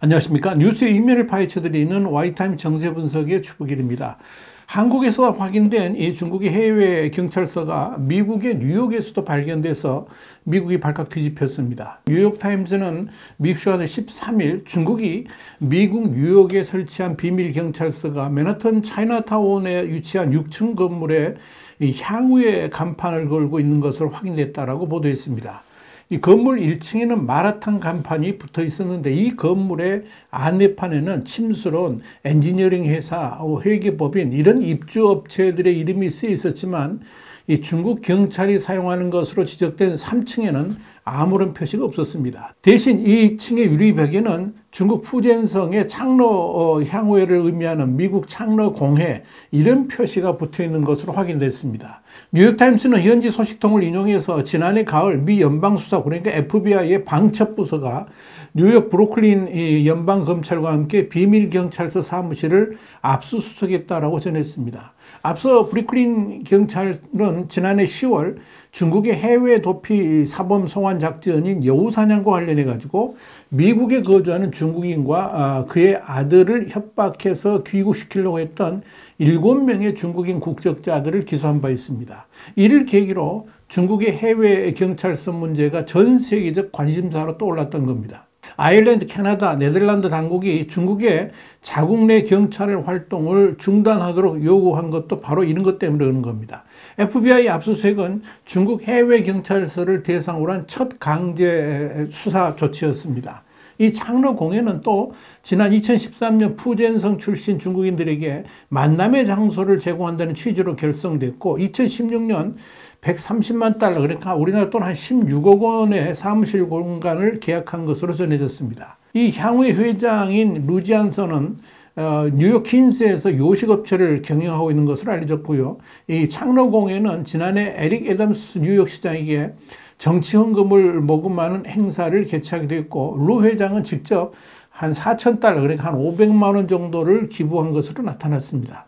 안녕하십니까. 뉴스의 이면을 파헤쳐드리는 와이타임 정세 분석의 주북일입니다. 한국에서 확인된 이 중국의 해외 경찰서가 미국의 뉴욕에서도 발견돼서 미국이 발칵 뒤집혔습니다. 뉴욕타임즈는 미국 시간 13일 중국이 미국 뉴욕에 설치한 비밀 경찰서가 맨하튼 차이나타운에 위치한 6층 건물에 이 향후의 간판을 걸고 있는 것을 확인했다라고 보도했습니다. 이 건물 1층에는 마라탕 간판이 붙어 있었는데 이 건물의 안내판에는 침수론, 엔지니어링 회사, 회계법인 이런 입주업체들의 이름이 쓰여 있었지만 이 중국 경찰이 사용하는 것으로 지적된 3층에는 아무런 표시가 없었습니다. 대신 이 층의 유리벽에는 중국 푸젠성의 창러 향후회를 의미하는 미국 창러 공회 이런 표시가 붙어 있는 것으로 확인됐습니다. 뉴욕타임스는 현지 소식통을 인용해서 지난해 가을 미 연방수사국 그러니까 FBI의 방첩부서가 뉴욕 브루클린 연방검찰과 함께 비밀경찰서 사무실을 압수수색했다라고 전했습니다. 앞서 브루클린 경찰은 지난해 10월 중국의 해외 도피 사범 송환 작전인 여우사냥과 관련해 가지고 미국에 거주하는 중국인과 그의 아들을 협박해서 귀국시키려고 했던 7명의 중국인 국적자들을 기소한 바 있습니다. 이를 계기로 중국의 해외 경찰서 문제가 전 세계적 관심사로 떠올랐던 겁니다. 아일랜드, 캐나다, 네덜란드 당국이 중국의 자국 내 경찰 활동을 중단하도록 요구한 것도 바로 이런 것 때문에 그런 겁니다. FBI 압수수색은 중국 해외 경찰서를 대상으로 한 첫 강제 수사 조치였습니다. 이 창러 공회는 또 지난 2013년 푸젠성 출신 중국인들에게 만남의 장소를 제공한다는 취지로 결성됐고 2016년 130만 달러 그러니까 우리나라 돈 한 16억 원의 사무실 공간을 계약한 것으로 전해졌습니다. 이 향후의 회장인 루지안서는 뉴욕 퀸스에서 요식업체를 경영하고 있는 것으로 알려졌고요. 이 창러공회는 지난해 에릭 애덤스 뉴욕시장에게 정치 헌금을 모금하는 행사를 개최하기도 했고 루 회장은 직접 한 4,000달러 그러니까 한 500만 원 정도를 기부한 것으로 나타났습니다.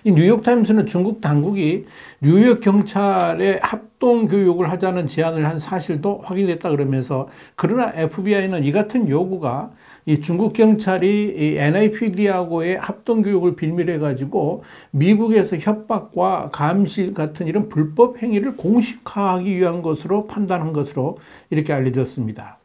이 뉴욕타임스는 중국 당국이 뉴욕 경찰에 합동 교육을 하자는 제안을 한 사실도 확인됐다 그러면서 그러나 FBI는 이 같은 요구가 이 중국 경찰이 이 NIPD하고의 합동 교육을 빌미로 해가지고 미국에서 협박과 감시 같은 이런 불법 행위를 공식화하기 위한 것으로 판단한 것으로 이렇게 알려졌습니다.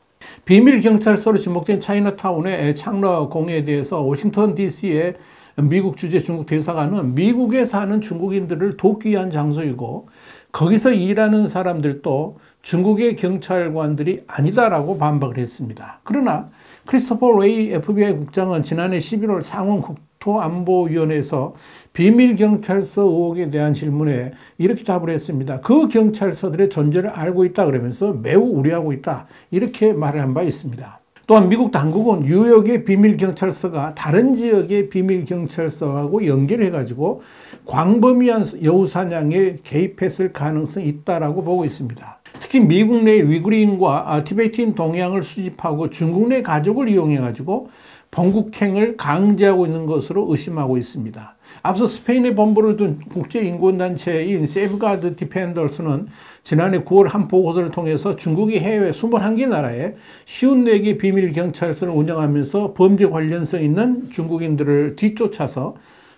비밀 경찰서로 지목된 차이나타운의 창러 공회에 대해서 워싱턴 DC의 미국 주재 중국 대사관은 미국에 사는 중국인들을 돕기 위한 장소이고 거기서 일하는 사람들도 중국의 경찰관들이 아니다라고 반박을 했습니다. 그러나 크리스토퍼 레이 FBI 국장은 지난해 11월 상원 국토안보위원회에서 비밀경찰서 의혹에 대한 질문에 이렇게 답을 했습니다. 그 경찰서들의 존재를 알고 있다 그러면서 매우 우려하고 있다 이렇게 말을 한 바 있습니다. 또한 미국 당국은 뉴욕의 비밀경찰서가 다른 지역의 비밀경찰서하고 연결해가지고 광범위한 여우사냥에 개입했을 가능성이 있다라고 보고 있습니다. 특히 미국 내 위구르인과 티베트인 동향을 수집하고 중국 내 가족을 이용해가지고 본국행을 강제하고 있는 것으로 의심하고 있습니다. 앞서 스페인에 본부를 둔 국제인권단체인 세이브가드 디펜더스는 지난해 9월 한 보고서를 통해서 중국이 해외 21개 나라에 54개 비밀경찰서를 운영하면서 범죄 관련성 있는 중국인들을 뒤쫓아서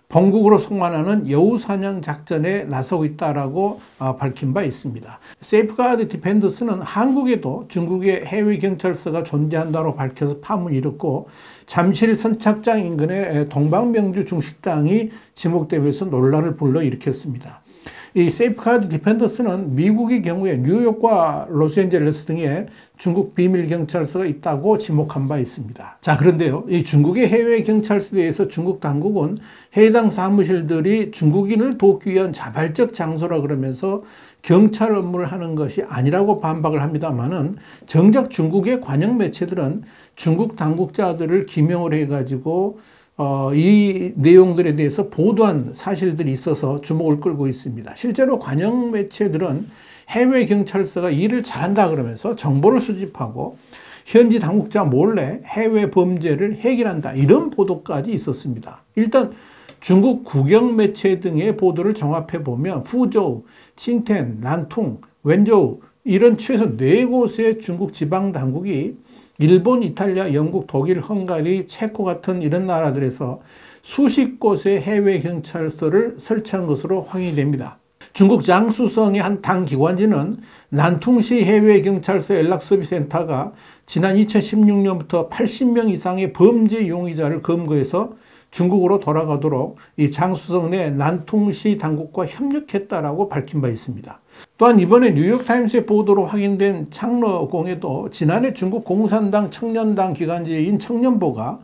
본국으로 송환하는 여우사냥 작전에 나서고 있다라고 밝힌 바 있습니다. 세이프가드 디펜더스는 한국에도 중국의 해외 경찰서가 존재한다고 밝혀서 파문이 일었고 잠실 선착장 인근의 동방명주 중식당이 지목되면서 논란을 불러일으켰습니다. 이 세이프가드 디펜더스는 미국의 경우에 뉴욕과 로스앤젤레스 등에 중국 비밀경찰서가 있다고 지목한 바 있습니다. 자, 그런데요, 이 중국의 해외 경찰서에 대해서 중국 당국은 해당 사무실들이 중국인을 돕기 위한 자발적 장소라 그러면서 경찰 업무를 하는 것이 아니라고 반박을 합니다만은 정작 중국의 관영 매체들은 중국 당국자들을 기명을 해가지고 이 내용들에 대해서 보도한 사실들이 있어서 주목을 끌고 있습니다. 실제로 관영 매체들은 해외 경찰서가 일을 잘한다 그러면서 정보를 수집하고 현지 당국자 몰래 해외 범죄를 해결한다 이런 보도까지 있었습니다. 일단 중국 국영 매체 등의 보도를 종합해 보면 푸조우, 칭텐, 난퉁, 웬저우 이런 최소 4곳의 중국 지방 당국이 일본, 이탈리아, 영국, 독일, 헝가리, 체코 같은 이런 나라들에서 수십 곳의 해외 경찰서를 설치한 것으로 확인이 됩니다. 중국 장수성의 한 당 기관지는 난퉁시 해외경찰서 연락서비스센터가 지난 2016년부터 80명 이상의 범죄 용의자를 검거해서 중국으로 돌아가도록 이 장수성 내 난퉁시 당국과 협력했다라고 밝힌 바 있습니다. 또한 이번에 뉴욕타임스의 보도로 확인된 창러공에도 지난해 중국 공산당 청년당 기관지인 청년보가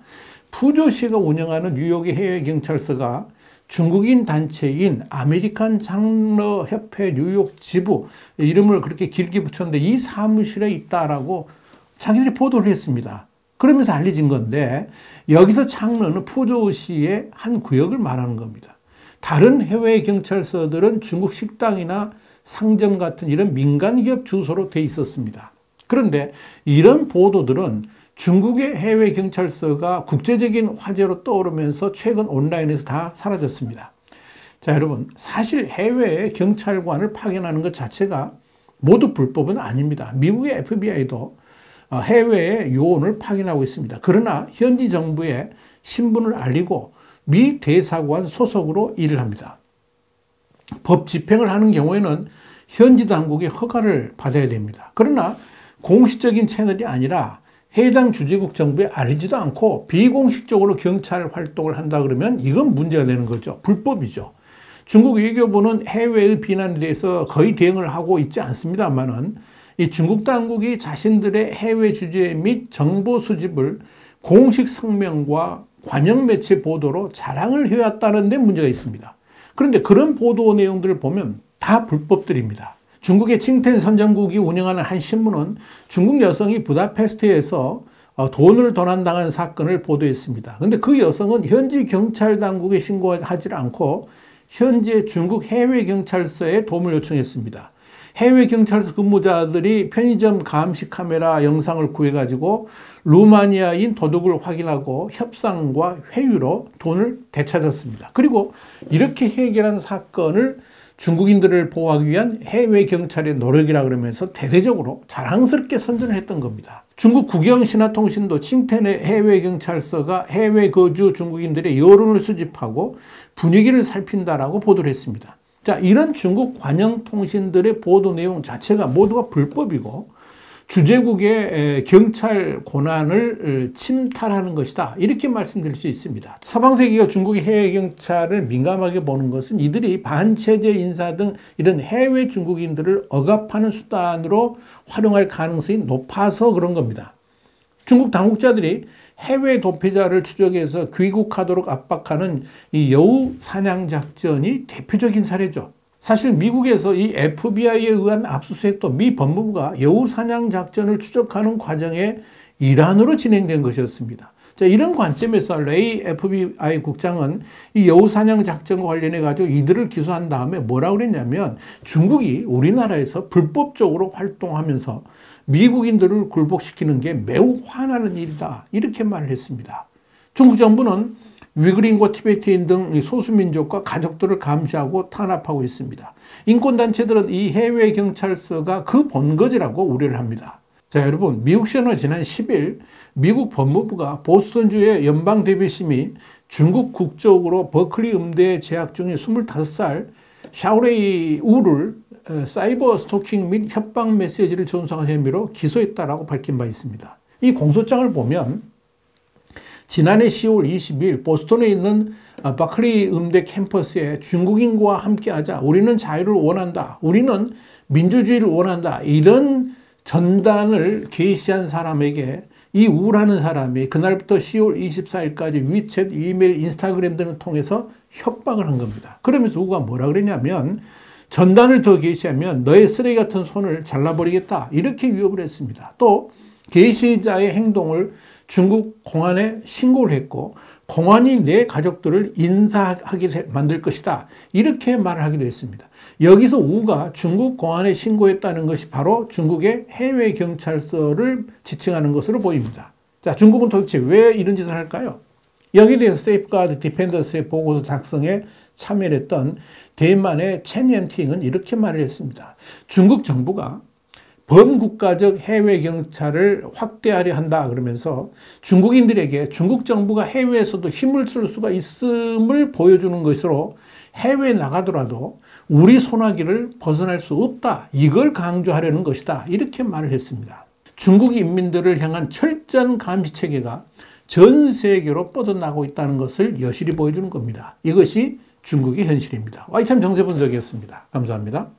푸조시가 운영하는 뉴욕의 해외경찰서가 중국인 단체인 아메리칸 장러협회 뉴욕 지부 이름을 그렇게 길게 붙였는데 이 사무실에 있다라고 자기들이 보도를 했습니다. 그러면서 알려진 건데 여기서 창러는 푸조시의 한 구역을 말하는 겁니다. 다른 해외 경찰서들은 중국 식당이나 상점 같은 이런 민간기업 주소로 돼 있었습니다. 그런데 이런 보도들은 중국의 해외 경찰서가 국제적인 화제로 떠오르면서 최근 온라인에서 다 사라졌습니다. 자, 여러분, 사실 해외에 경찰관을 파견하는 것 자체가 모두 불법은 아닙니다. 미국의 FBI도 해외에 요원을 파견하고 있습니다. 그러나 현지 정부에 신분을 알리고 미 대사관 소속으로 일을 합니다. 법 집행을 하는 경우에는 현지 당국의 허가를 받아야 됩니다. 그러나 공식적인 채널이 아니라 해당 주재국 정부에 알리지도 않고 비공식적으로 경찰 활동을 한다 그러면 이건 문제가 되는 거죠. 불법이죠. 중국 외교부는 해외의 비난에 대해서 거의 대응을 하고 있지 않습니다만은 이 중국 당국이 자신들의 해외 주재 및 정보 수집을 공식 성명과 관영 매체 보도로 자랑을 해왔다는 데 문제가 있습니다. 그런데 그런 보도 내용들을 보면 다 불법들입니다. 중국의 칭텐 선정국이 운영하는 한 신문은 중국 여성이 부다페스트에서 돈을 도난당한 사건을 보도했습니다. 그런데 그 여성은 현지 경찰 당국에 신고하지 않고 현재 중국 해외 경찰서에 도움을 요청했습니다. 해외 경찰서 근무자들이 편의점 감시 카메라 영상을 구해가지고 루마니아인 도둑을 확인하고 협상과 회유로 돈을 되찾았습니다. 그리고 이렇게 해결한 사건을 중국인들을 보호하기 위한 해외 경찰의 노력이라 그러면서 대대적으로 자랑스럽게 선전을 했던 겁니다. 중국 국영신화통신도 칭텐의 해외 경찰서가 해외 거주 중국인들의 여론을 수집하고 분위기를 살핀다라고 보도를 했습니다. 자, 이런 중국 관영통신들의 보도 내용 자체가 모두가 불법이고 주재국의 경찰 권한을 침탈하는 것이다. 이렇게 말씀드릴 수 있습니다. 서방세계가 중국의 해외 경찰을 민감하게 보는 것은 이들이 반체제 인사 등 이런 해외 중국인들을 억압하는 수단으로 활용할 가능성이 높아서 그런 겁니다. 중국 당국자들이 해외 도피자를 추적해서 귀국하도록 압박하는 이 여우 사냥 작전이 대표적인 사례죠. 사실 미국에서 이 FBI에 의한 압수수색도 미 법무부가 여우 사냥 작전을 추적하는 과정의 일환으로 진행된 것이었습니다. 자, 이런 관점에서 레이 FBI 국장은 이 여우 사냥 작전과 관련해 가지고 이들을 기소한 다음에 뭐라고 그랬냐면 중국이 우리나라에서 불법적으로 활동하면서 미국인들을 굴복시키는 게 매우 화나는 일이다. 이렇게 말을 했습니다. 중국 정부는 위그린과 티베트인 등 소수민족과 가족들을 감시하고 탄압하고 있습니다. 인권단체들은 이 해외 경찰서가 그 본거지라고 우려를 합니다. 자, 여러분, 미국 시간으로 지난 10일 미국 법무부가 보스턴주의 연방대비심이 중국 국적으로 버클리 음대에 재학 중인 25살 샤오레이 우를 사이버 스토킹 및 협박 메시지를 전송한 혐의로 기소했다라고 밝힌 바 있습니다. 이 공소장을 보면 지난해 10월 22일 보스턴에 있는 버클리 음대 캠퍼스에 중국인과 함께하자, 우리는 자유를 원한다, 우리는 민주주의를 원한다, 이런 전단을 게시한 사람에게 이 우라는 사람이 그날부터 10월 24일까지 위챗, 이메일, 인스타그램 등을 통해서 협박을 한 겁니다. 그러면서 우가 뭐라 그랬냐면 전단을 더 게시하면 너의 쓰레기 같은 손을 잘라버리겠다, 이렇게 위협을 했습니다. 또 게시자의 행동을 중국 공안에 신고를 했고 공안이 내 가족들을 인사하게 만들 것이다, 이렇게 말을 하기도 했습니다. 여기서 우가 중국 공안에 신고했다는 것이 바로 중국의 해외 경찰서를 지칭하는 것으로 보입니다. 자, 중국은 도대체 왜 이런 짓을 할까요? 여기에 대해서 세이프가드 디펜더스의 보고서 작성에 참여했던 대만의 첸옌팅은 이렇게 말을 했습니다. 중국 정부가 범국가적 해외 경찰을 확대하려 한다 그러면서 중국인들에게 중국 정부가 해외에서도 힘을 쓸 수가 있음을 보여주는 것으로 해외에 나가더라도 우리 소나기를 벗어날 수 없다. 이걸 강조하려는 것이다. 이렇게 말을 했습니다. 중국 인민들을 향한 철저한 감시 체계가 전 세계로 뻗어나가고 있다는 것을 여실히 보여주는 겁니다. 이것이 중국의 현실입니다. 와이타임 정세 분석이었습니다. 감사합니다.